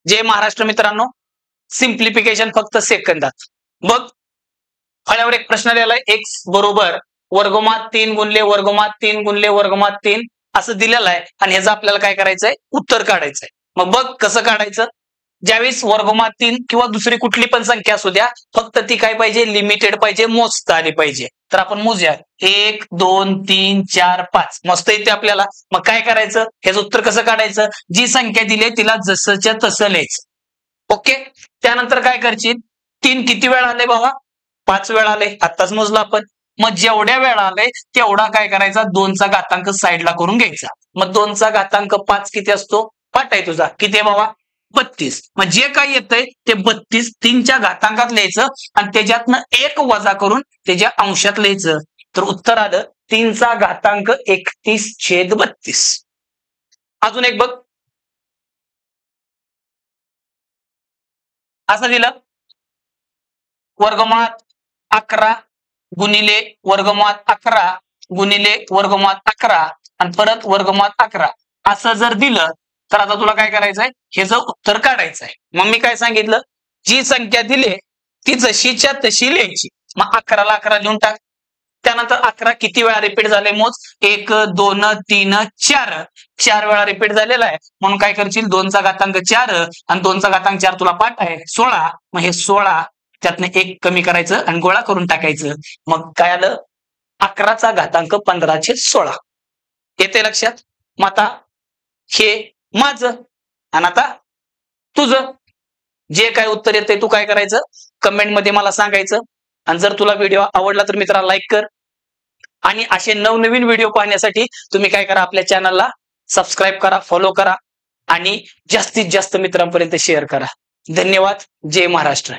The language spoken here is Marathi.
जय महाराष्ट्र मित्रांनो, सिम्प्लिफिकेशन फक्त सेकंदात. बघ, फळ्यावर एक प्रश्न लिहिलाय, x बरोबर वर्गमात 3 गुणले वर्गमात 3 गुणले वर्गमात 3 असं दिलेलं आहे आणि ह्याचं आपल्याला काय करायचंय, उत्तर काढायचंय. मग बघ कसं काढायचं. ज्यावेळेस वर्गमात 3 किंवा दुसरी कुठली पण संख्या असू द्या, फक्त ती काय पाहिजे, लिमिटेड पाहिजे, मोजता आली पाहिजे. तर आपण मोजूया, 1 2 3 4 5 मोजता येते आपल्याला. मग काय करायचं, ह्याचं उत्तर कसं काढायचं, जी संख्या दिली तिला जसंच्या तसं लिहायचं. ओके. त्यानंतर काय करशील, 3 किती वेळा आले बाबा, 5 वेळा आले, आत्ताच मोजला आपण. मग जेवढ्या वेळा आले तेवढा काय करायचा, 2चा घातांक साईडला करून घ्यायचा. मग 2चा घातांक 5 किती असतो, पाठ आहे तुझा, किती आहे बाबा, 32. मग जे काही येतंय ते 32 3च्या घातांकात लिहायचं आणि त्याच्यातनं 1 वजा करून त्याच्या अंशात लिहायचं. तर उत्तर आलं 3चा घातांक 31/32. अजून एक बघ, असं दिलं, वर्गमात 11 गुणिले वर्गमात 11 गुणिले वर्गमात 11 आणि परत वर्गमात 11 असं जर दिलं तर आता तुला काय करायचंय, ह्याचं उत्तर काढायचंय. मग मी काय सांगितलं, जी संख्या दिली ती जशीच्या तशी लिहायची. मग 11ला 11 लिहून टाक. त्यानंतर 11 किती वेळा रिपीट झाले मोज, 1 2 3 4 4 वेळा रिपीट झालेला आहे. म्हणून काय करशील, 2चा घातांक 4 आणि 2चा घातांक 4 तुला पाठ आहे 16. मग हे 16 त्यातनं 1 कमी करायचं आणि गोळा करून टाकायचं. मग काय आलं, 11चा घातांक 15/16. येते लक्षात. मग आता हे माझं आणि आता तुझं, जे काय उत्तर येते तू काय करायचं, कमेंट मध्ये मला सांगायचं. आणि जर तुला व्हिडिओ आवडला तर मित्रांनो लाईक कर आणि असे नवनवीन व्हिडिओ पाहण्यासाठी तुम्ही काय करा, आपल्या चॅनलला सबस्क्राईब करा, फॉलो करा आणि जास्तीत जास्त मित्रांपर्यंत शेअर करा. धन्यवाद. जय महाराष्ट्र.